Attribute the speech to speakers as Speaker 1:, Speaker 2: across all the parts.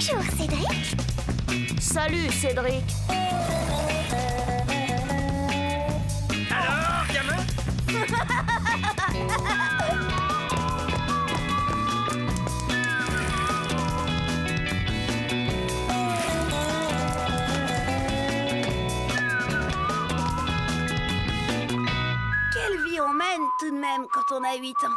Speaker 1: Bonjour, Cédric.
Speaker 2: Salut, Cédric.
Speaker 3: Alors, gamin?
Speaker 4: Quelle vie on mène tout de même quand on a 8 ans.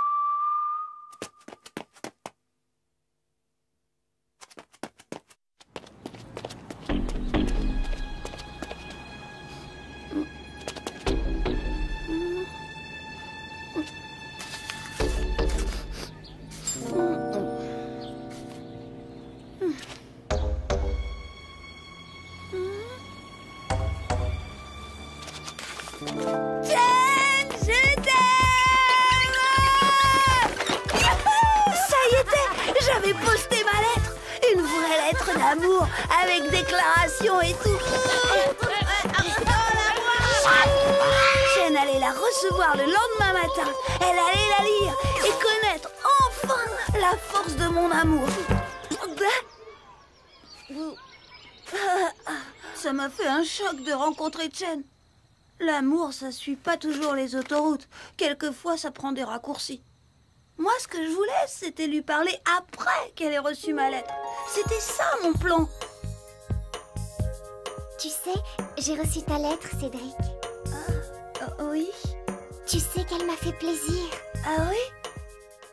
Speaker 4: J'avais posté ma lettre, une vraie lettre d'amour avec déclaration et tout. Jen allait la recevoir le lendemain matin. Elle allait la lire et connaître enfin la force de mon amour. Ça m'a fait un choc de rencontrer Jen. L'amour, ça suit pas toujours les autoroutes. Quelquefois, ça prend des raccourcis. Moi, ce que je voulais, c'était lui parler après qu'elle ait reçu ma lettre. C'était ça, mon plan.
Speaker 1: Tu sais, j'ai reçu ta lettre, Cédric.
Speaker 4: Oui?
Speaker 1: Tu sais qu'elle m'a fait plaisir.
Speaker 4: Ah oui?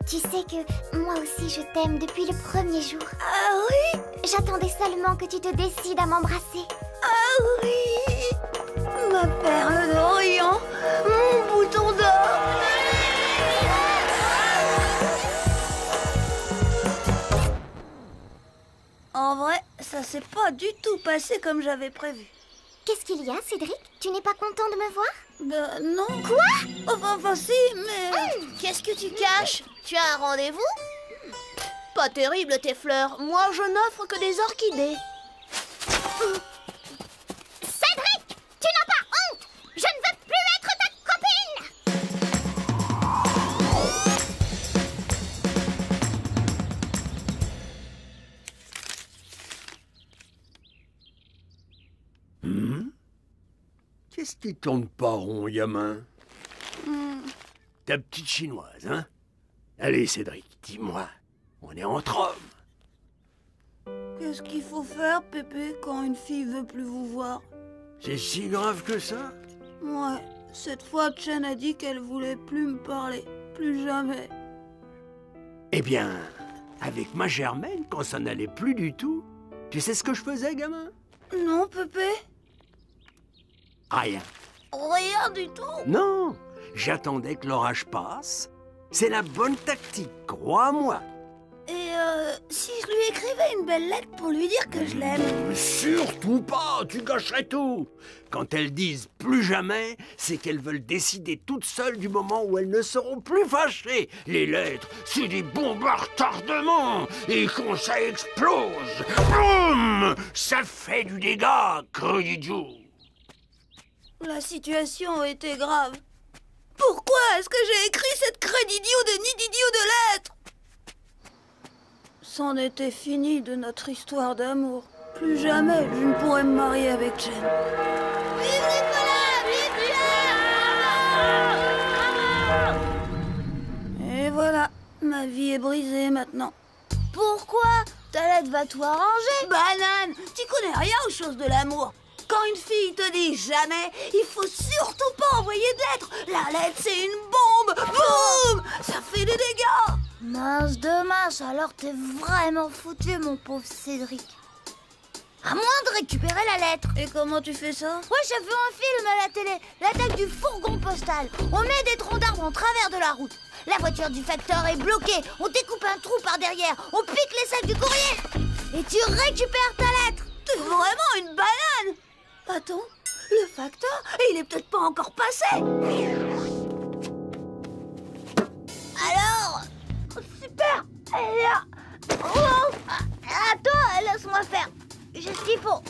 Speaker 1: Tu sais que moi aussi je t'aime depuis le premier jour.
Speaker 4: Ah oui?
Speaker 1: J'attendais seulement que tu te décides à m'embrasser.
Speaker 4: Ah oui! Ma perle d'Orient, mon bouton d'or. En vrai, ça s'est pas du tout passé comme j'avais prévu.
Speaker 1: Qu'est-ce qu'il y a, Cédric? Tu n'es pas content de me voir?
Speaker 4: Non.
Speaker 1: Quoi?
Speaker 4: Enfin si, mais...
Speaker 2: Qu'est-ce que tu caches? Tu as un rendez-vous? Pas terrible, tes fleurs. Moi, je n'offre que des orchidées.
Speaker 1: Cédric! Tu n'as pas honte! Je ne veux plus être ta copine!
Speaker 3: Qu'est-ce qui tourne pas rond, gamin? Ta petite chinoise, hein? Allez, Cédric, dis-moi. On est entre hommes.
Speaker 4: Qu'est-ce qu'il faut faire, Pépé, quand une fille veut plus vous voir?
Speaker 3: C'est si grave que ça?
Speaker 4: Ouais, cette fois, Chen a dit qu'elle voulait plus me parler. Plus jamais.
Speaker 3: Eh bien, avec ma Germaine, quand ça n'allait plus du tout, tu sais ce que je faisais, gamin?
Speaker 4: Non, Pépé?
Speaker 3: Rien.
Speaker 4: Rien du tout.
Speaker 3: Non, j'attendais que l'orage passe. C'est la bonne tactique, crois-moi.
Speaker 4: Et si je lui écrivais une belle lettre pour lui dire que je l'aime?
Speaker 3: Surtout pas, tu gâcherais tout. Quand elles disent plus jamais, c'est qu'elles veulent décider toutes seules du moment où elles ne seront plus fâchées. Les lettres, c'est des bombes à retardement. Et quand ça explose, boum, ça fait du dégât, creux-d'idiot.
Speaker 4: La situation était grave. Pourquoi est-ce que j'ai écrit cette crédidio de nididio de lettres? C'en était fini de notre histoire d'amour. Plus jamais je ne pourrais me marier avec Jen. Vive Nicolas! Vive Dieu! Et voilà, ma vie est brisée maintenant.
Speaker 2: Pourquoi? Ta lettre va tout arranger.
Speaker 4: Banane! Tu connais rien aux choses de l'amour. Quand une fille te dit jamais, il faut surtout pas envoyer de lettres. La lettre, c'est une bombe. Boum! Ça fait des dégâts.
Speaker 1: Mince de mince, alors t'es vraiment foutu, mon pauvre Cédric. À moins de récupérer la lettre.
Speaker 4: Et comment tu fais ça?
Speaker 1: Ouais, j'ai vu un film à la télé, l'attaque du fourgon postal. On met des troncs d'arbres en travers de la route. La voiture du facteur est bloquée. On découpe un trou par derrière. On pique les sacs du courrier. Et tu récupères ta lettre.
Speaker 4: T'es vraiment une banane. Attends, le facteur, il est peut-être pas encore passé.
Speaker 1: Alors? Super. Elle est là. Oh. Attends, laisse-moi faire. J'ai ce qu'il faut.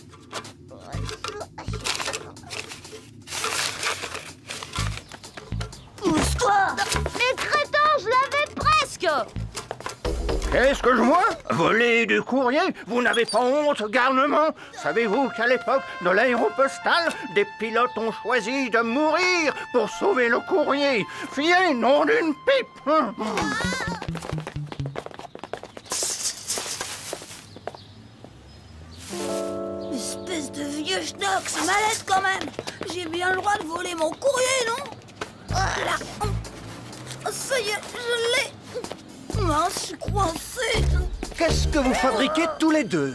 Speaker 4: Pousse-toi.
Speaker 1: Mais crétin, je l'avais presque.
Speaker 5: Qu'est-ce que je vois? Voler du courrier? Vous n'avez pas honte, garnement? Savez-vous qu'à l'époque de l'aéropostale, des pilotes ont choisi de mourir pour sauver le courrier? Fiez, nom d'une pipe!
Speaker 4: Espèce de vieux schnock, c'est malaise quand même. J'ai bien le droit de voler mon courrier, non? Voilà. Ça y est, je l'ai. Mince, je suis coincée.
Speaker 6: Qu'est-ce que vous fabriquez tous les deux?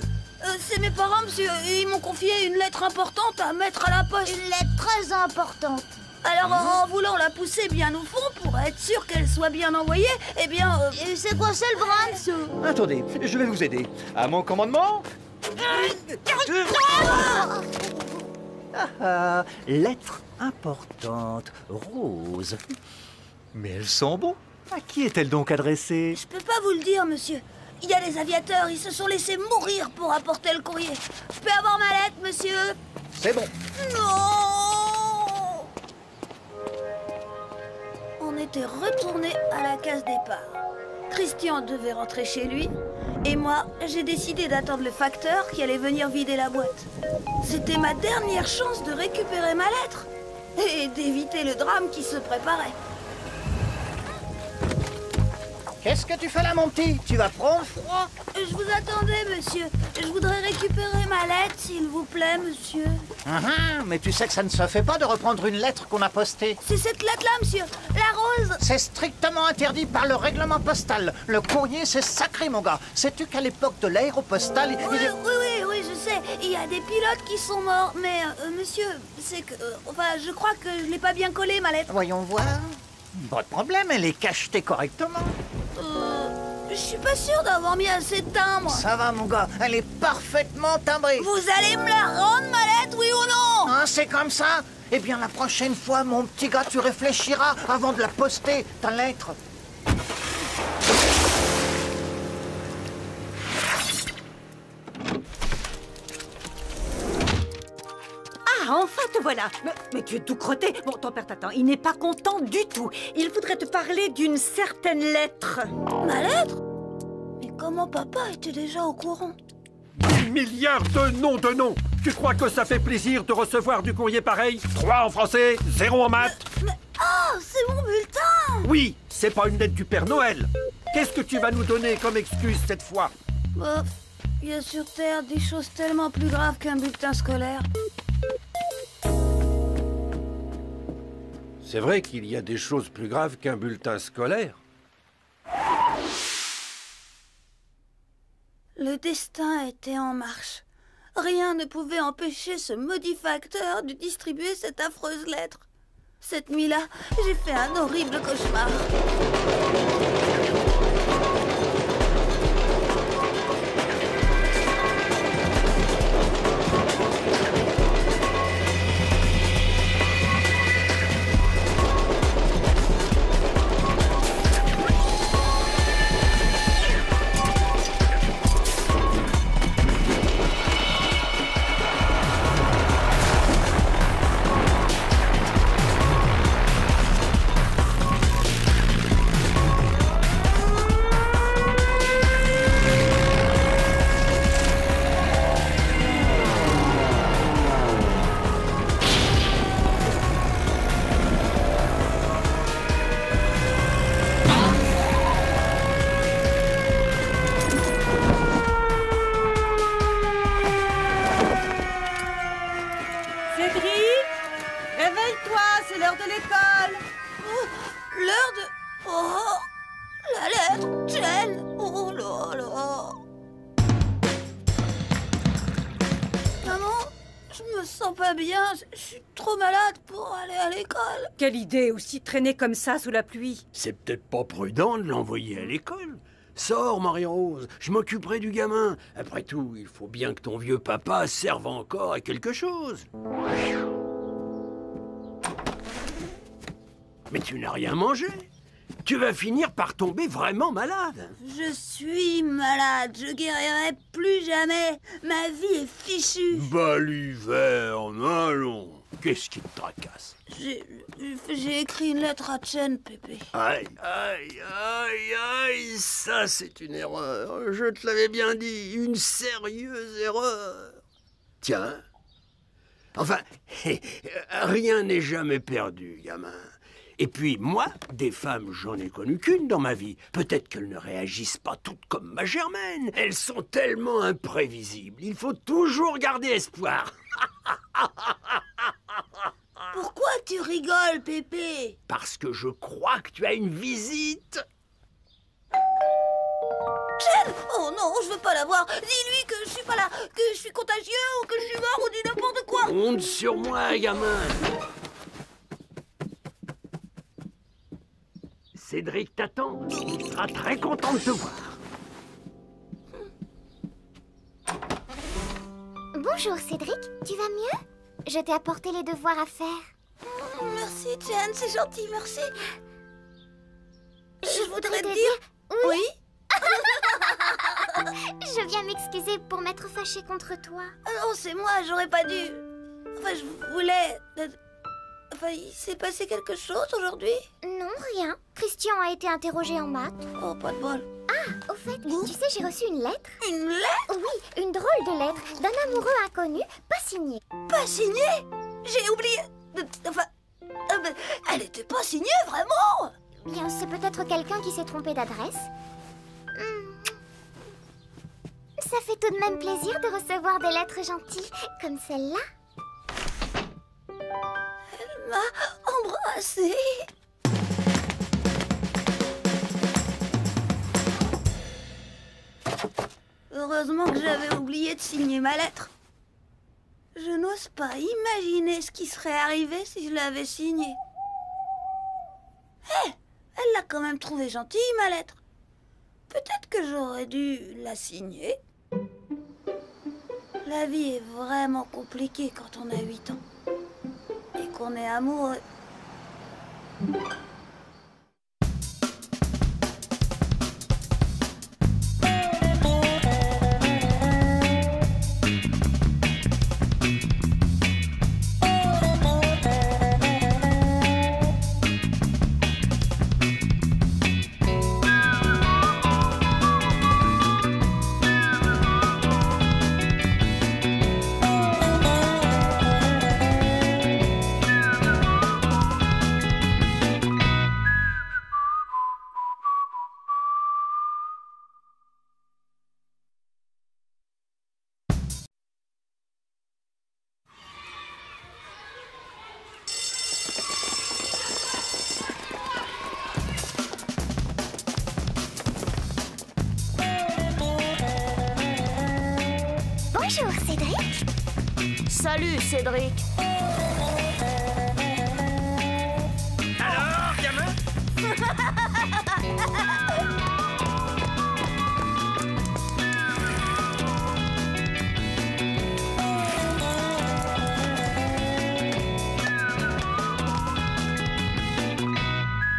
Speaker 4: C'est mes parents, monsieur. Ils m'ont confié une lettre importante à mettre à la poste.
Speaker 1: Une lettre très importante.
Speaker 4: Alors, en voulant la pousser bien au fond pour être sûr qu'elle soit bien envoyée, eh bien...
Speaker 1: Et c'est quoi, c'est le brin, ça?
Speaker 6: Attendez, je vais vous aider. À mon commandement. Lettre importante, rose. Mais elles sont beaux. À qui est-elle donc adressée?
Speaker 4: Je peux pas vous le dire, monsieur. Il y a des aviateurs, ils se sont laissés mourir pour apporter le courrier. Je peux avoir ma lettre, monsieur?
Speaker 6: C'est bon.
Speaker 4: Non! On était retourné à la case départ. Christian devait rentrer chez lui. Et moi, j'ai décidé d'attendre le facteur qui allait venir vider la boîte. C'était ma dernière chance de récupérer ma lettre et d'éviter le drame qui se préparait.
Speaker 5: Qu'est-ce que tu fais là, mon petit? Tu vas prendre froid?
Speaker 4: Je vous attendais, monsieur. Je voudrais récupérer ma lettre, s'il vous plaît, monsieur.
Speaker 5: Mais tu sais que ça ne se fait pas de reprendre une lettre qu'on a postée.
Speaker 4: C'est cette lettre-là, monsieur. La rose.
Speaker 5: C'est strictement interdit par le règlement postal. Le courrier, c'est sacré, mon gars. Sais-tu qu'à l'époque de l'aéropostale...
Speaker 4: Oui, je sais. Il y a des pilotes qui sont morts. Mais, monsieur, c'est que... je crois que je l'ai pas bien collée, ma lettre.
Speaker 5: Voyons voir. Pas de problème, elle est cachetée correctement.
Speaker 4: Je suis pas sûre d'avoir mis assez de timbre.
Speaker 5: Ça va, mon gars, elle est parfaitement timbrée.
Speaker 4: Vous allez me la rendre, ma lettre, oui ou non?
Speaker 5: Hein, c'est comme ça? Eh bien, la prochaine fois, mon petit gars, tu réfléchiras avant de la poster, ta lettre.
Speaker 7: Ah, enfin te voilà. Mais tu es tout crotté. Bon, ton père t'attend. Il n'est pas content du tout. Il voudrait te parler d'une certaine lettre.
Speaker 4: Ma lettre? Mais comment papa était déjà au courant?
Speaker 3: Milliards de noms de noms. Tu crois que ça fait plaisir de recevoir du courrier pareil? 3 en français, 0 en maths.
Speaker 4: Oh, c'est mon bulletin!
Speaker 3: Oui, c'est pas une lettre du Père Noël. Qu'est-ce que tu vas nous donner comme excuse cette fois?
Speaker 4: Il y a sur Terre des choses tellement plus graves qu'un bulletin scolaire.
Speaker 3: C'est vrai qu'il y a des choses plus graves qu'un bulletin scolaire.
Speaker 4: Le destin était en marche. Rien ne pouvait empêcher ce maudit facteur de distribuer cette affreuse lettre. Cette nuit-là, j'ai fait un horrible cauchemar. La lettre, Jen. Oh là là. Maman, je me sens pas bien. Je suis trop malade pour aller à l'école.
Speaker 7: Quelle idée, aussi traîner comme ça sous la pluie.
Speaker 3: C'est peut-être pas prudent de l'envoyer à l'école. Sors, Marie-Rose, je m'occuperai du gamin. Après tout, il faut bien que ton vieux papa serve encore à quelque chose. Mais tu n'as rien mangé. tu vas finir par tomber vraiment malade.
Speaker 4: Je suis malade, je guérirai plus jamais. Ma vie est fichue.
Speaker 3: Baliverne, allons. Qu'est-ce qui te tracasse?
Speaker 4: J'ai écrit une lettre à Chen, Pépé.
Speaker 3: Aïe, aïe, aïe, aïe, ça c'est une erreur. Je te l'avais bien dit, une sérieuse erreur. Tiens, enfin, rien n'est jamais perdu, gamin. Et puis moi, des femmes, j'en ai connu qu'une dans ma vie. Peut-être qu'elles ne réagissent pas toutes comme ma Germaine. Elles sont tellement imprévisibles. Il faut toujours garder espoir.
Speaker 4: Pourquoi tu rigoles, Pépé?
Speaker 3: Parce que je crois que tu as une visite.
Speaker 4: Chen! Oh non, je veux pas la voir. Dis-lui que je suis pas là, que je suis contagieux ou que je suis mort ou dis n'importe quoi.
Speaker 3: Compte sur moi, gamin. Cédric t'attend. Il sera très content de te voir.
Speaker 1: Bonjour Cédric, tu vas mieux? Je t'ai apporté les devoirs à faire.
Speaker 4: Merci, Chen, c'est gentil, merci. Je voudrais te
Speaker 1: te
Speaker 4: dire... Oui?
Speaker 1: Je viens m'excuser pour m'être fâchée contre toi.
Speaker 4: Ah non, c'est moi, j'aurais pas dû... Enfin, je voulais... Enfin, il s'est passé quelque chose aujourd'hui?
Speaker 1: Non, rien. Christian a été interrogé en maths.
Speaker 4: Oh, pas de bol.
Speaker 1: Ah, au fait, tu sais, j'ai reçu une lettre.
Speaker 4: Une lettre?
Speaker 1: Oui, une drôle de lettre d'un amoureux inconnu, pas signée.
Speaker 4: Pas signée? J'ai oublié... Enfin... elle était pas signée, vraiment?
Speaker 1: Bien, c'est peut-être quelqu'un qui s'est trompé d'adresse. Ça fait tout de même plaisir de recevoir des lettres gentilles comme celle-là.
Speaker 4: Elle m'a embrassée. Heureusement que j'avais oublié de signer ma lettre. Je n'ose pas imaginer ce qui serait arrivé si je l'avais signée. Hé, elle l'a quand même trouvée gentille, ma lettre. Peut-être que j'aurais dû la signer. La vie est vraiment compliquée quand on a 8 ans. Et qu'on est amoureux.
Speaker 1: Bonjour Cédric.
Speaker 2: Salut, Cédric.
Speaker 5: Alors, gamin?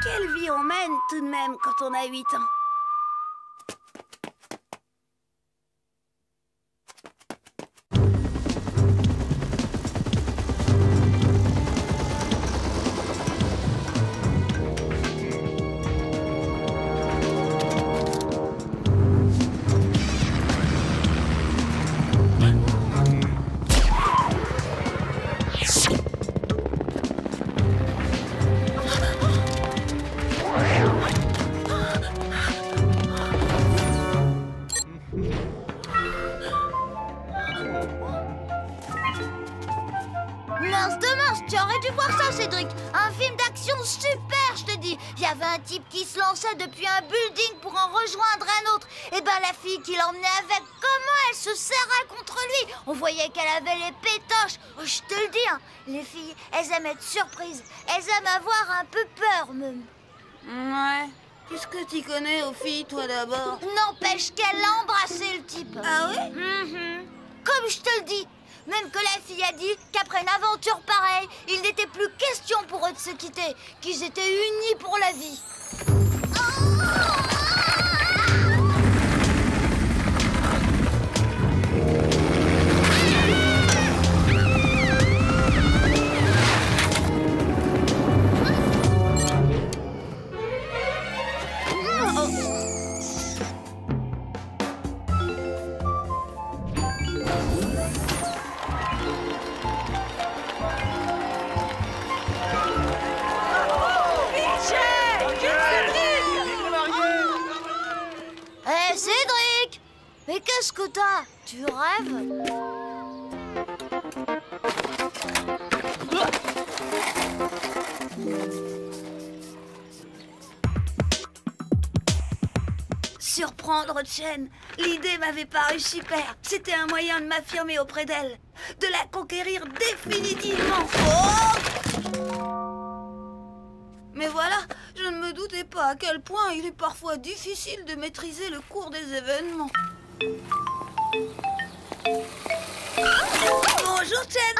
Speaker 4: Quelle vie on mène tout de même quand on a 8 ans.
Speaker 1: Tu aurais dû voir ça, Cédric. Un film d'action super, je te dis. Il y avait un type qui se lançait depuis un building pour en rejoindre un autre. Et ben la fille qui l'emmenait avec, comment elle se serrait contre lui. On voyait qu'elle avait les pétoches. Oh, je te le dis, hein, les filles, elles aiment être surprises. Elles aiment avoir un peu peur, même.
Speaker 4: Ouais. Qu'est-ce que tu connais aux filles, toi, d'abord?
Speaker 1: N'empêche qu'elle l'a embrassé, le type.
Speaker 4: Ah oui?
Speaker 1: Comme je te le dis. Même que la fille a dit qu'après une aventure pareille, il n'était plus question pour eux de se quitter, qu'ils étaient unis pour la vie. Mais qu'est-ce que t'as? Tu rêves?
Speaker 4: Surprendre Chen, l'idée m'avait paru super. C'était un moyen de m'affirmer auprès d'elle, de la conquérir définitivement. Mais voilà, je ne me doutais pas à quel point il est parfois difficile de maîtriser le cours des événements. Bonjour Chen.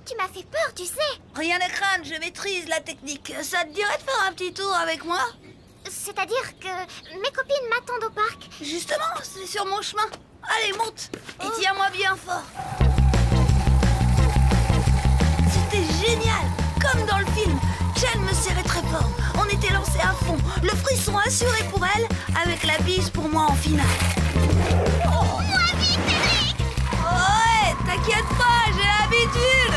Speaker 1: Tu m'as fait peur, tu sais.
Speaker 4: Rien à craindre, je maîtrise la technique. Ça te dirait de faire un petit tour avec moi?
Speaker 1: C'est-à-dire que mes copines m'attendent au parc.
Speaker 4: Justement, c'est sur mon chemin. Allez, monte et tiens-moi bien fort. C'était génial. Comme dans le film, Chen me serrait très fort. On était lancés à fond. Le frisson assuré pour elle, avec la bise pour moi en finale.
Speaker 1: Moi, vite, Cédric!
Speaker 4: Ouais, t'inquiète pas, j'ai l'habitude.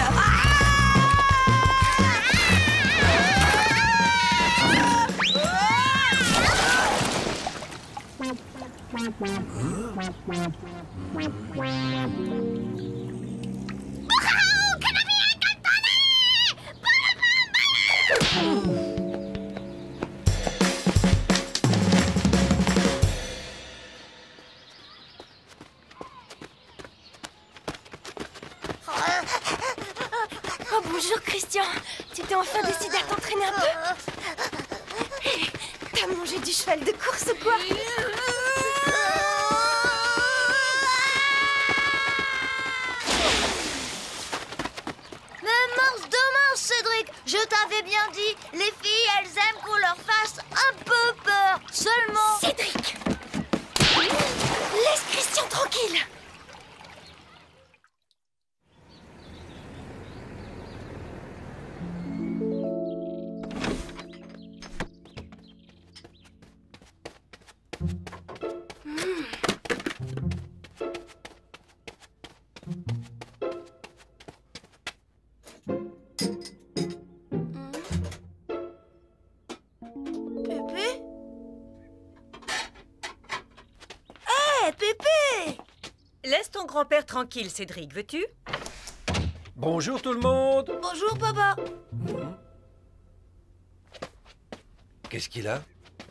Speaker 2: Oh, bonjour, Christian. Tu t'es enfin décidé à t'entraîner un peu? T'as mangé du cheval de course ou quoi?
Speaker 1: Mais mince de mince, Cédric! Je t'avais bien dit, les filles, elles aiment qu'on leur fasse un peu peur. Seulement...
Speaker 2: Cédric! Laisse Christian tranquille!
Speaker 4: Pépé? Hé, Pépé!
Speaker 7: Laisse ton grand-père tranquille, Cédric, veux-tu?
Speaker 8: Bonjour tout le monde.
Speaker 4: Bonjour, papa.
Speaker 8: Qu'est-ce qu'il a?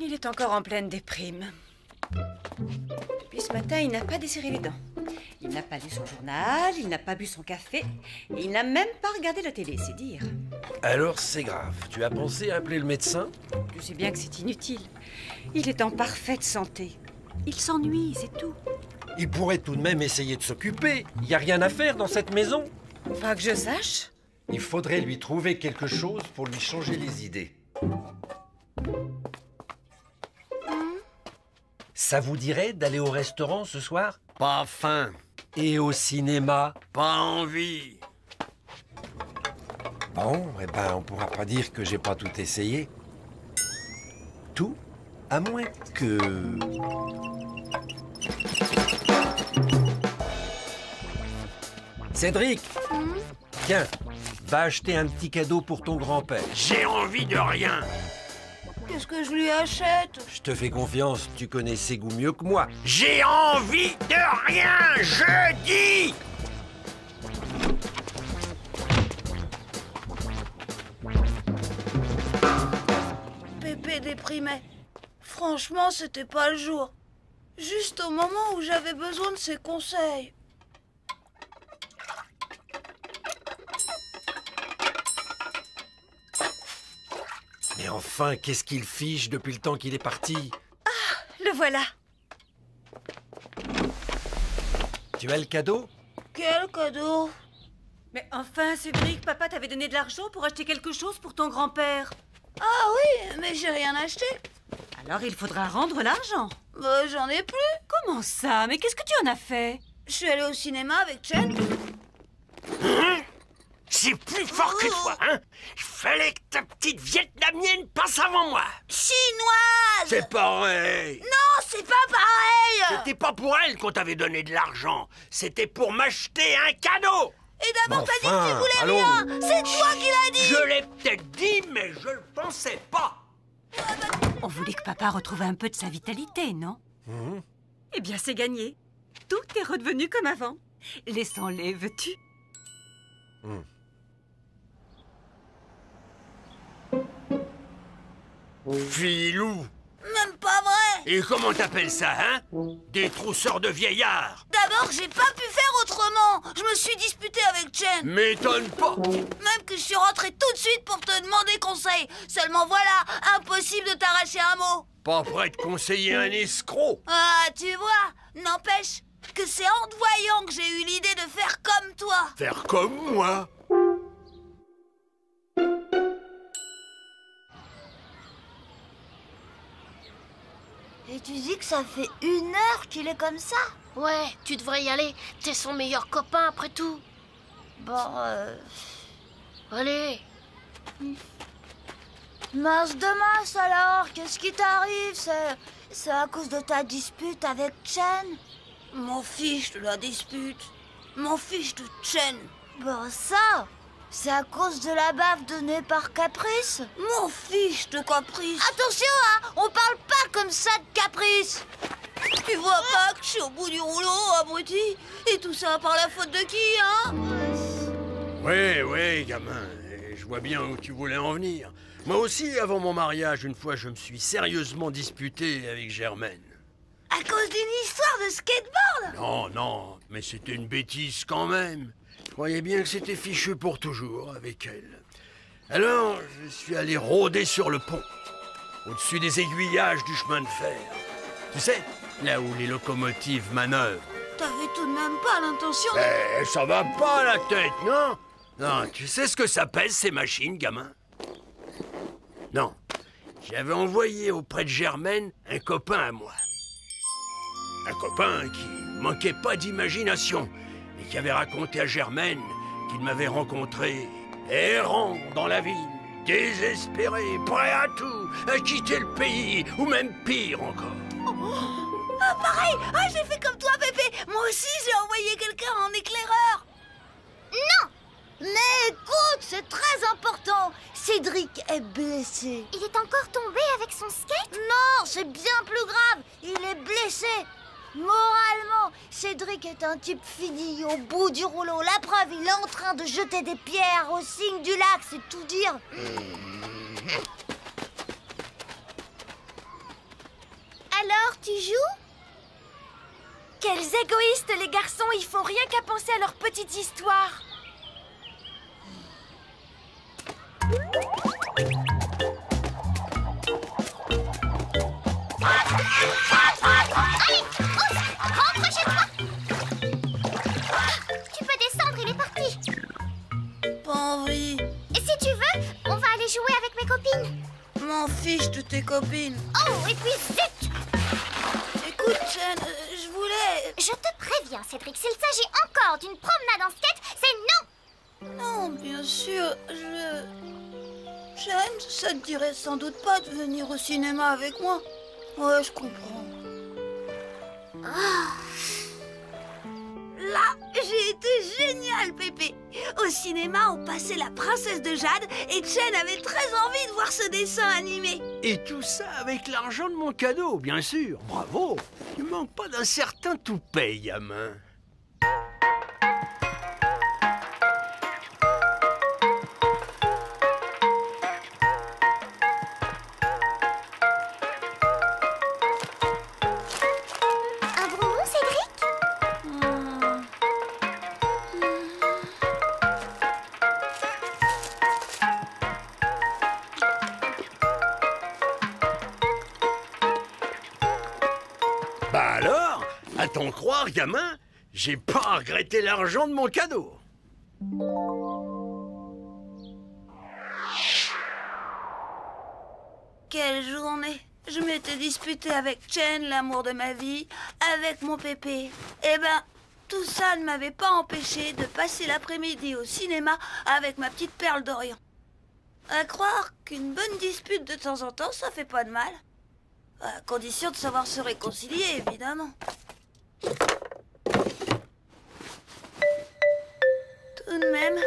Speaker 7: Il est encore en pleine déprime. Depuis ce matin, il n'a pas desserré les dents. Il n'a pas lu son journal, il n'a pas bu son café, et il n'a même pas regardé la télé, c'est dire.
Speaker 8: Alors c'est grave. Tu as pensé à appeler le médecin?
Speaker 7: Je sais bien que c'est inutile. Il est en parfaite santé. Il s'ennuie, c'est tout.
Speaker 8: Il pourrait tout de même essayer de s'occuper. Il n'y a rien à faire dans cette maison.
Speaker 7: Pas que je sache.
Speaker 8: Il faudrait lui trouver quelque chose pour lui changer les idées. Ça vous dirait d'aller au restaurant ce soir?
Speaker 3: Pas faim,
Speaker 8: Et au cinéma?
Speaker 3: pas envie.
Speaker 8: Bon, eh ben, on pourra pas dire que j'ai pas tout essayé. Tout, à moins que... Cédric, tiens, va acheter un petit cadeau pour ton grand-père.
Speaker 3: J'ai envie de rien.
Speaker 4: Qu'est-ce que je lui achète?
Speaker 8: Je te fais confiance, tu connais ses goûts mieux que moi.
Speaker 3: J'ai envie de rien, je dis.
Speaker 4: Pépé déprimait. Franchement, c'était pas le jour. Juste au moment où j'avais besoin de ses conseils.
Speaker 8: Mais enfin, qu'est-ce qu'il fiche depuis le temps qu'il est parti?
Speaker 7: Le voilà.
Speaker 8: Tu as le cadeau?
Speaker 4: Quel cadeau?
Speaker 7: Mais enfin, Cédric, papa t'avait donné de l'argent pour acheter quelque chose pour ton grand-père.
Speaker 4: Ah oui, mais j'ai rien acheté.
Speaker 7: Alors il faudra rendre l'argent.
Speaker 4: Bah, j'en ai plus.
Speaker 7: Comment ça? Mais qu'est-ce que tu en as fait?
Speaker 4: Je suis allée au cinéma avec Chen.
Speaker 3: C'est plus fort que toi, hein? Il fallait que ta petite vietnamienne passe avant moi.
Speaker 4: Chinoise!
Speaker 3: C'est pareil.
Speaker 4: Non, c'est pas pareil!
Speaker 3: C'était pas pour elle qu'on t'avait donné de l'argent. C'était pour m'acheter un cadeau.
Speaker 4: Et d'abord,
Speaker 8: Mais
Speaker 4: t'as dit que tu
Speaker 8: enfin,
Speaker 4: voulais
Speaker 8: allô?
Speaker 4: rien! C'est toi qui l'as dit!
Speaker 3: Je l'ai peut-être dit, mais je le pensais pas.
Speaker 7: On voulait que papa retrouve un peu de sa vitalité, non? Eh bien, c'est gagné. tout est redevenu comme avant. Laissons-les, veux-tu?
Speaker 3: Filou!
Speaker 4: Même pas vrai.
Speaker 3: Et comment t'appelles ça, hein? Des trousseurs de vieillards!
Speaker 4: D'abord, j'ai pas pu faire autrement. Je me suis disputé avec Chen.
Speaker 3: M'étonne pas!
Speaker 4: Même que je suis rentrée tout de suite pour te demander conseil. Seulement voilà, impossible de t'arracher un mot.
Speaker 3: Pas prêt de conseiller un escroc!
Speaker 4: Ah, tu vois, n'empêche que c'est en te voyant que j'ai eu l'idée de faire comme toi.
Speaker 3: Faire comme moi!
Speaker 1: Et tu dis que ça fait 1 heure qu'il est comme ça?
Speaker 2: Ouais, tu devrais y aller. T'es son meilleur copain après tout.
Speaker 1: Bon,
Speaker 2: Allez.
Speaker 1: mince de mince alors, qu'est-ce qui t'arrive? C'est à cause de ta dispute avec Chen?
Speaker 4: M'en fiche de la dispute. M'en fiche de Chen.
Speaker 1: Bon, ça, c'est à cause de la baffe donnée par Caprice?
Speaker 4: M'en fiche de Caprice.
Speaker 1: Attention, hein, on parle pas comme ça de Caprice!
Speaker 4: Tu vois pas que je suis au bout du rouleau, abruti? Et tout ça par la faute de qui, hein?
Speaker 3: Ouais, gamin, je vois bien où tu voulais en venir. Moi aussi, avant mon mariage, une fois, je me suis sérieusement disputé avec Germaine.
Speaker 4: À cause d'une histoire de skateboard?
Speaker 3: Non, mais c'était une bêtise quand même. Je croyais bien que c'était fichu pour toujours avec elle. Alors, je suis allé rôder sur le pont, au-dessus des aiguillages du chemin de fer. Tu sais, là où les locomotives manœuvrent.
Speaker 4: T'avais tout de même pas l'intention de...
Speaker 3: Eh, ça va pas la tête, non? Non, tu sais ce que ça pèse, ces machines, gamin? Non, j'avais envoyé auprès de Germaine un copain à moi. Un copain qui manquait pas d'imagination et qui avait raconté à Germaine qu'il m'avait rencontré errant dans la ville, désespéré, prêt à tout, à quitter le pays, ou même pire encore.
Speaker 4: Ah, pareil. Ah, j'ai fait comme toi, Pépé. Moi aussi, j'ai envoyé quelqu'un en éclaireur.
Speaker 1: Non! Mais écoute, c'est très important. Cédric est blessé.
Speaker 2: Il est encore tombé avec son skate?
Speaker 1: Non, c'est bien plus grave. Il est blessé. Moralement, Cédric est un type fini, au bout du rouleau. La preuve, il est en train de jeter des pierres au signe du lac, c'est tout dire.
Speaker 2: Alors, tu joues? Quels égoïstes, les garçons. Ils font rien qu'à penser à leur petite histoire.
Speaker 1: Allez, rentre chez toi. Tu peux descendre, il est parti.
Speaker 4: Pas envie.
Speaker 1: Et si tu veux, on va aller jouer avec mes copines.
Speaker 4: M'en fiche de tes copines.
Speaker 1: Oh, et puis zut!
Speaker 4: Écoute, Chen, je voulais...
Speaker 1: Je te préviens, Cédric, s'il s'agit encore d'une promenade en skate, c'est non!
Speaker 4: Non, bien sûr, Chen, ça te dirait sans doute pas de venir au cinéma avec moi. Ouais, je comprends. Là, j'ai été génial, Pépé. Au cinéma, on passait La Princesse de Jade et Chen avait très envie de voir ce dessin animé.
Speaker 3: Et tout ça avec l'argent de mon cadeau, bien sûr. Bravo. Il manque pas d'un certain toupet, gamin.
Speaker 1: Un bonbon, Cédric?
Speaker 3: Bah alors, à t'en croire, gamin, j'ai pas regretté l'argent de mon cadeau.
Speaker 4: Quelle journée! Je m'étais disputée avec Chen, l'amour de ma vie, avec mon Pépé. Eh ben, tout ça ne m'avait pas empêché de passer l'après-midi au cinéma avec ma petite perle d'Orient. À croire qu'une bonne dispute de temps en temps, ça fait pas de mal. À condition de savoir se réconcilier, évidemment. Tout de même,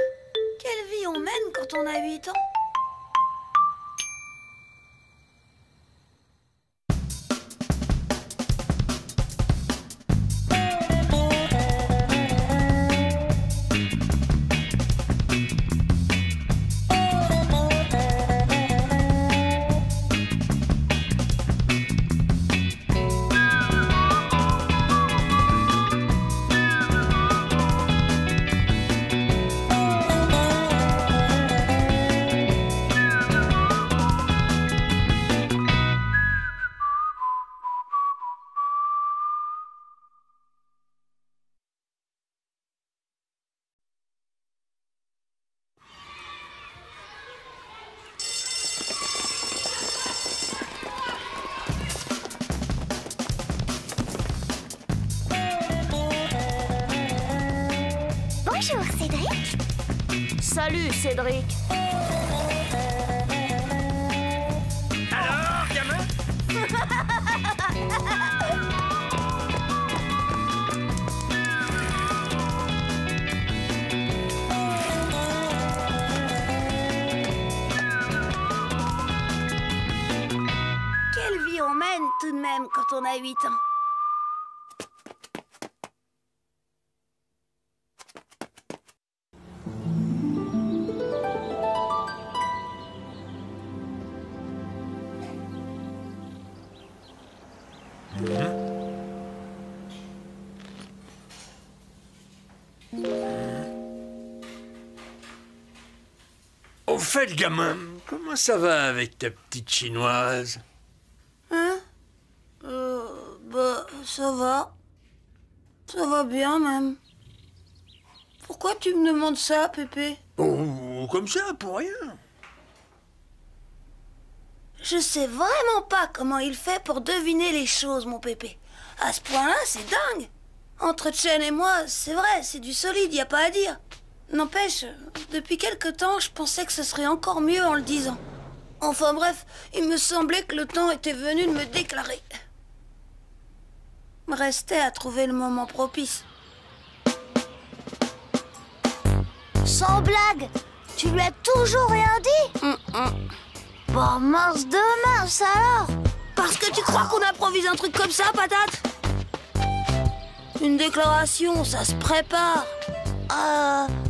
Speaker 4: quelle vie on mène quand on a 8 ans?
Speaker 1: Bonjour, Cédric.
Speaker 4: Salut, Cédric.
Speaker 5: Alors, gamin?
Speaker 4: Quelle vie on mène tout de même quand on a 8 ans.
Speaker 3: Au fait, gamin, comment ça va avec ta petite chinoise?
Speaker 4: Hein? Ça va. Ça va bien, même. Pourquoi tu me demandes ça, Pépé?
Speaker 3: Oh, comme ça, pour rien.
Speaker 4: Je sais vraiment pas comment il fait pour deviner les choses, mon Pépé. À ce point-là, c'est dingue. Entre Chen et moi, c'est vrai, c'est du solide, y a pas à dire. N'empêche, depuis quelque temps, je pensais que ce serait encore mieux en le disant. Enfin bref, il me semblait que le temps était venu de me déclarer. Me restait à trouver le moment propice.
Speaker 1: Sans blague, tu lui as toujours rien dit? Bah mince de mince alors.
Speaker 4: Parce que tu crois qu'on improvise un truc comme ça, patate? Une déclaration, ça se prépare.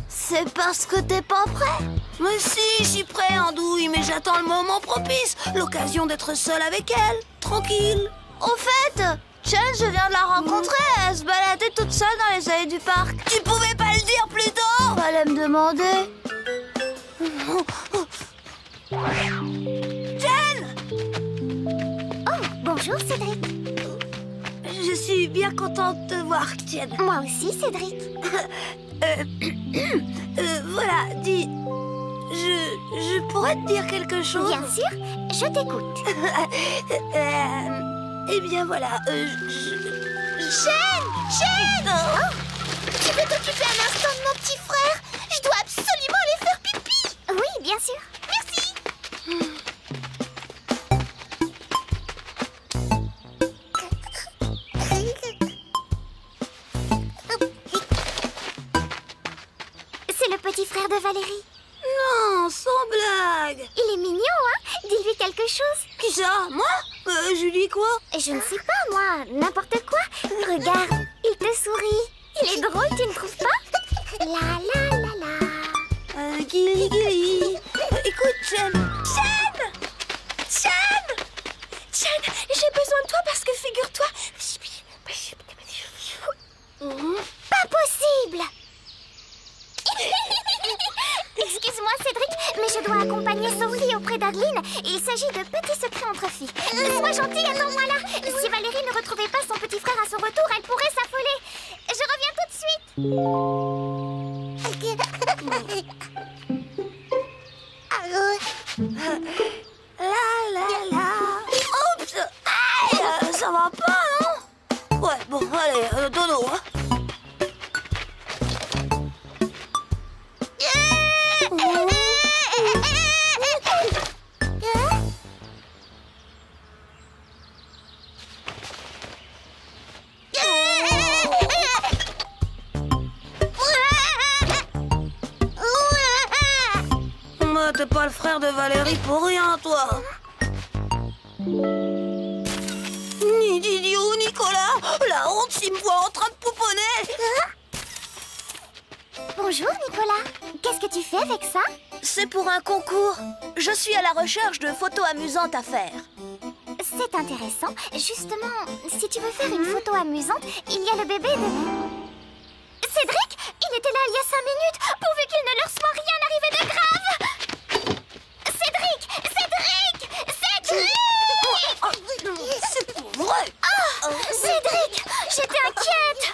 Speaker 1: C'est parce que t'es pas prêt?
Speaker 4: Mais si, je suis prêt, Andouille, mais j'attends le moment propice. L'occasion d'être seule avec elle, tranquille.
Speaker 1: Au fait, Chen, je viens de la rencontrer. Elle se baladait toute seule dans les allées du parc.
Speaker 4: Tu pouvais pas le dire plus tôt?
Speaker 1: Fallait me demander.
Speaker 4: Chen!
Speaker 1: Oh, bonjour Cédric.
Speaker 4: Je suis bien contente de te voir, Chen.
Speaker 1: Moi aussi, Cédric.
Speaker 4: Voilà, dis... Je pourrais te dire quelque chose?
Speaker 1: Bien sûr, je t'écoute.
Speaker 4: Eh bien voilà,
Speaker 1: Chen! Oh, tu veux t'occuper un instant de mon petit frère? Je dois absolument aller faire pipi. Oui, bien sûr. Merci. C'est le petit frère de Valérie.
Speaker 4: non, sans blague.
Speaker 1: Il est mignon, hein? Dis-lui quelque chose.
Speaker 4: Qui ça? Moi? Je lui dis quoi?
Speaker 1: Je ne sais pas, moi. N'importe quoi. Regarde, il te sourit. Il est drôle, tu ne trouves pas? La la la la.
Speaker 4: Guili guili. Écoute, Chen. Chen! Chen!
Speaker 2: Chen, j'ai besoin de toi parce que figure-toi...
Speaker 1: Pas possible. Excuse-moi, Cédric, mais je dois accompagner Sophie auprès d'Adeline. Il s'agit de petits secrets entre filles. Sois gentil, attends-moi là. Si Valérie ne retrouvait pas son petit frère à son retour, elle pourrait s'affoler. Je reviens tout de suite.
Speaker 4: La la la. Oups! Aïe! Ça va pas, non? Ouais, bon, allez, dodo, hein. T'es pas le frère de Valérie pour rien, toi. Ni d'idiot, Nicolas. La honte s'il me voit en train de pouponner.
Speaker 1: Bonjour, Nicolas. Qu'est-ce que tu fais avec ça?
Speaker 4: C'est pour un concours. Je suis à la recherche de photos amusantes à faire.
Speaker 1: C'est intéressant. Justement, si tu veux faire une photo amusante, il y a le bébé de... Cédric, il était là il y a 5 minutes, pourvu qu'il ne leur soit rien arrivé de grave. Cédric! Cédric! Cédric!
Speaker 4: C'est pour vrai.
Speaker 1: Cédric! J'étais inquiète!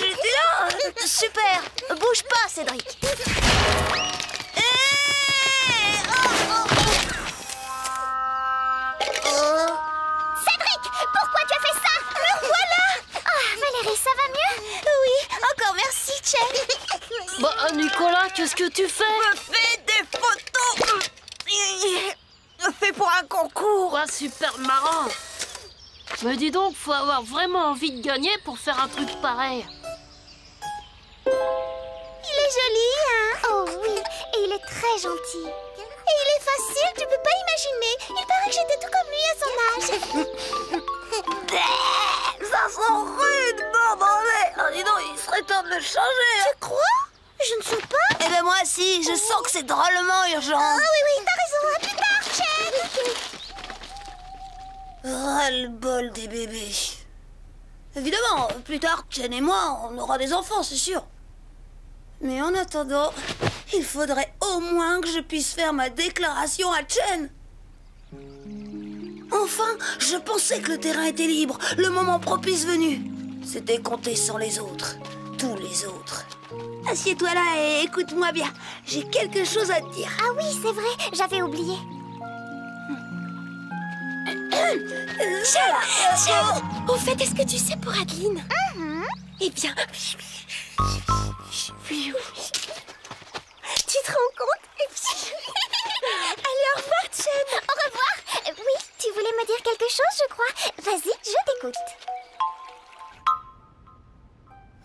Speaker 4: J'étais là. Super. Bouge pas, Cédric.
Speaker 1: Cédric! Pourquoi tu as fait ça? Me voilà! Ah, Valérie, ça va mieux?
Speaker 4: Oui, encore merci, Chen.
Speaker 9: Bah, Nicolas, qu'est-ce que tu fais?
Speaker 4: Je fais des photos fait pour un concours.
Speaker 9: Ouais, super marrant. Mais dis donc, faut avoir vraiment envie de gagner pour faire un truc pareil.
Speaker 1: Il est joli, hein? Oh oui, et il est très gentil. Et il est facile, tu peux pas imaginer. Il paraît que j'étais tout comme lui à son âge.
Speaker 4: Ça sent rude, bordel. Oh, dis donc, il serait temps de le changer.
Speaker 1: Tu crois? Je ne sais pas.
Speaker 4: Eh ben moi si, je sens que c'est drôlement urgent.
Speaker 1: Ah oui, t'as raison. À plus tard, Chen.
Speaker 4: Ras-le-bol des bébés. Évidemment, plus tard, Chen et moi, on aura des enfants, c'est sûr. Mais en attendant, il faudrait au moins que je puisse faire ma déclaration à Chen. Enfin, je pensais que le terrain était libre, le moment propice venu. C'était compter sans les autres, tous les autres. Assieds-toi là et écoute-moi bien. J'ai quelque chose à te dire.
Speaker 1: Ah oui, c'est vrai, j'avais oublié.
Speaker 2: Tiens, au fait, est-ce que tu sais pour Adeline? Eh bien... Tu te rends compte? Allez, au revoir, Chen.
Speaker 1: Au revoir. Oui, tu voulais me dire quelque chose, je crois. Vas-y, je t'écoute.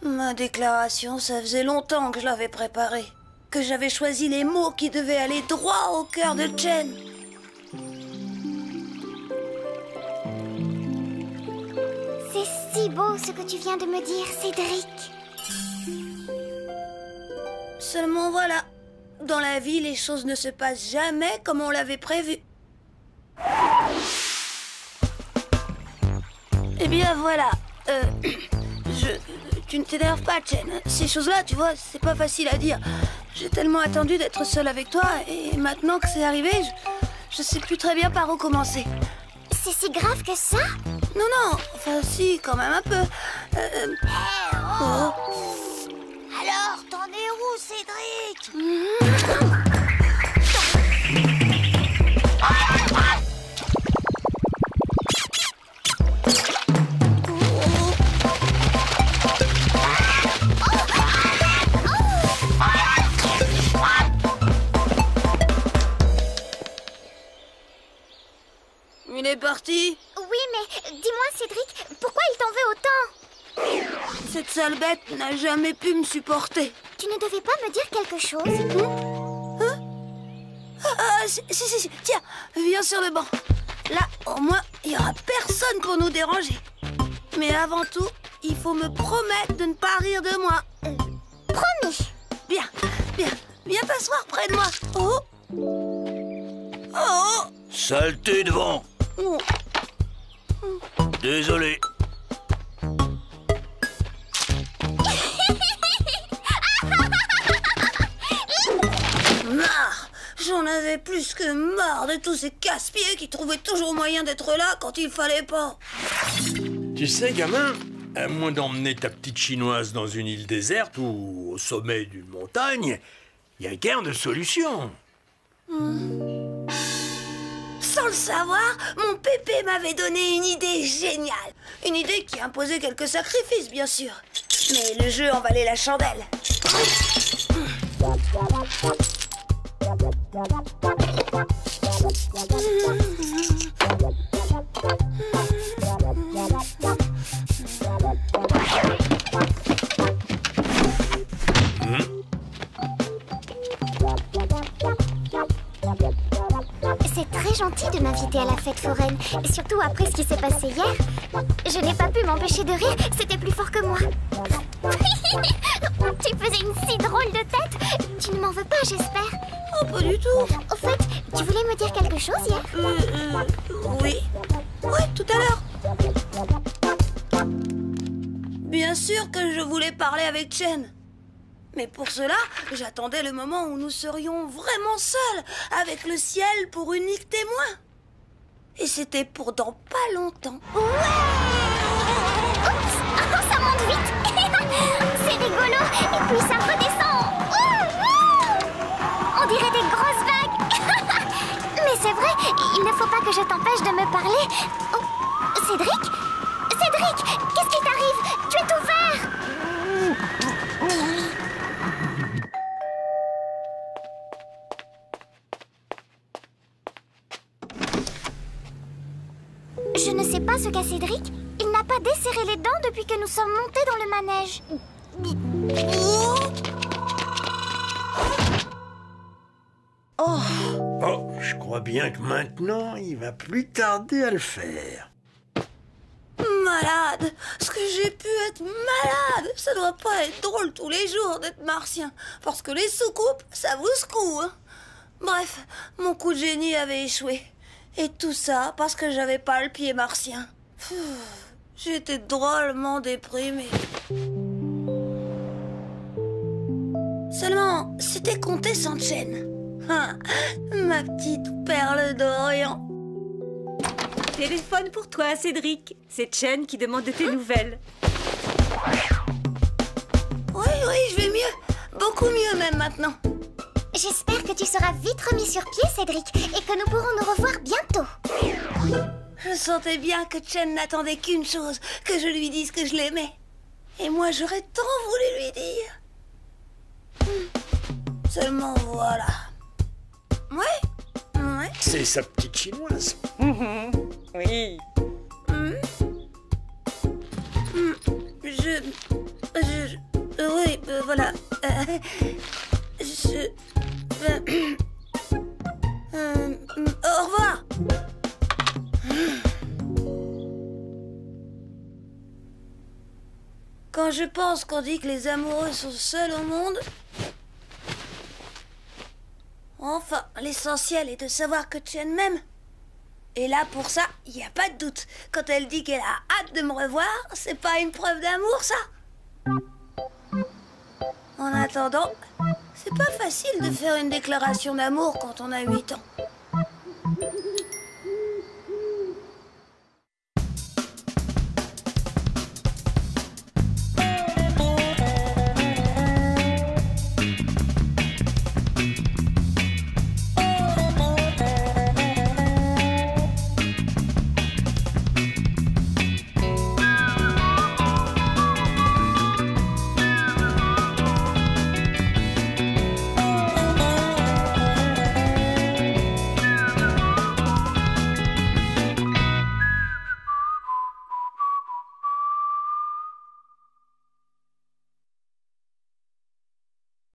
Speaker 4: Ma déclaration, ça faisait longtemps que je l'avais préparée. Que j'avais choisi les mots qui devaient aller droit au cœur de Chen.
Speaker 1: C'est si beau ce que tu viens de me dire, Cédric.
Speaker 4: Seulement voilà, dans la vie, les choses ne se passent jamais comme on l'avait prévu. Eh bien voilà, tu ne t'énerves pas, Chen. Ces choses-là, tu vois, c'est pas facile à dire. J'ai tellement attendu d'être seule avec toi, et maintenant que c'est arrivé, je sais plus très bien par où commencer.
Speaker 1: C'est si grave que ça?
Speaker 4: Non, non, enfin si, quand même un peu. Oh.
Speaker 1: Alors, t'en es où, Cédric?
Speaker 4: Il est parti.
Speaker 1: Oui, mais dis-moi, Cédric, pourquoi il t'en veut autant?
Speaker 4: Cette sale bête n'a jamais pu me supporter.
Speaker 1: Tu ne devais pas me dire quelque chose?
Speaker 4: Si, tiens, viens sur le banc. Là, au moins, il n'y aura personne pour nous déranger. Mais avant tout, il faut me promettre de ne pas rire de moi.
Speaker 1: Promis.
Speaker 4: Bien, viens t'asseoir près de moi. Oh. Oh.
Speaker 10: Saleté devant.
Speaker 4: Oh.
Speaker 10: Désolé.
Speaker 4: Marre. J'en avais plus que marre de tous ces casse-pieds qui trouvaient toujours moyen d'être là quand il fallait pas.
Speaker 3: Tu sais, gamin, à moins d'emmener ta petite chinoise dans une île déserte ou au sommet d'une montagne, il n'y a guère de solution.
Speaker 4: Sans le savoir, mon pépé m'avait donné une idée géniale. Une idée qui imposait quelques sacrifices, bien sûr. Mais le jeu en valait la chandelle.
Speaker 1: C'est très gentil de m'inviter à la fête foraine, et surtout après ce qui s'est passé hier. Je n'ai pas pu m'empêcher de rire, c'était plus fort que moi. Tu faisais une si drôle de tête. Tu ne m'en veux pas, j'espère?
Speaker 4: Oh, pas du tout.
Speaker 1: Au fait, tu voulais me dire quelque chose hier?
Speaker 4: Oui. Oui, tout à l'heure. Bien sûr que je voulais parler avec Chen. Mais pour cela, j'attendais le moment où nous serions vraiment seuls, avec le ciel pour unique témoin. Et c'était pour dans pas longtemps.
Speaker 1: Ouais! Oups! Oh, ça monte vite! C'est rigolo! Et puis ça redescend! On dirait des grosses vagues! Mais c'est vrai, il ne faut pas que je t'empêche de me parler. Oh, Cédric? Cédric! Qu'est-ce qui t'arrive? Tu es tout vert!
Speaker 10: Je ne sais pas ce qu'a Cédric. Il n'a pas desserré les dents depuis que nous sommes montés dans le manège.
Speaker 3: Oh, je crois bien que maintenant, il va plus tarder à le faire.
Speaker 4: Malade! Est-ce que j'ai pu être malade? Ça doit pas être drôle tous les jours d'être martien. Parce que les soucoupes, ça vous secoue, hein. Bref, mon coup de génie avait échoué. Et tout ça parce que j'avais pas le pied martien. J'étais drôlement déprimée. Seulement, c'était compté sans chaîne. Ah, ma petite perle d'Orient.
Speaker 7: Téléphone pour toi, Cédric. C'est Chen qui demande de tes nouvelles.
Speaker 4: Oui, je vais mieux. Beaucoup mieux même maintenant.
Speaker 10: J'espère que tu seras vite remis sur pied, Cédric, et que nous pourrons nous revoir bientôt.
Speaker 4: Je sentais bien que Chen n'attendait qu'une chose, que je lui dise que je l'aimais. Et moi, j'aurais tant voulu lui dire. Seulement voilà. Ouais.
Speaker 3: C'est sa petite chinoise.
Speaker 7: Oui.
Speaker 4: Oui, voilà. Au revoir. Quand je pense qu'on dit que les amoureux sont seuls au monde... Enfin, l'essentiel est de savoir que Chen m'aime. Et là, pour ça, il n'y a pas de doute. Quand elle dit qu'elle a hâte de me revoir, c'est pas une preuve d'amour, ça. En attendant, c'est pas facile de faire une déclaration d'amour quand on a 8 ans.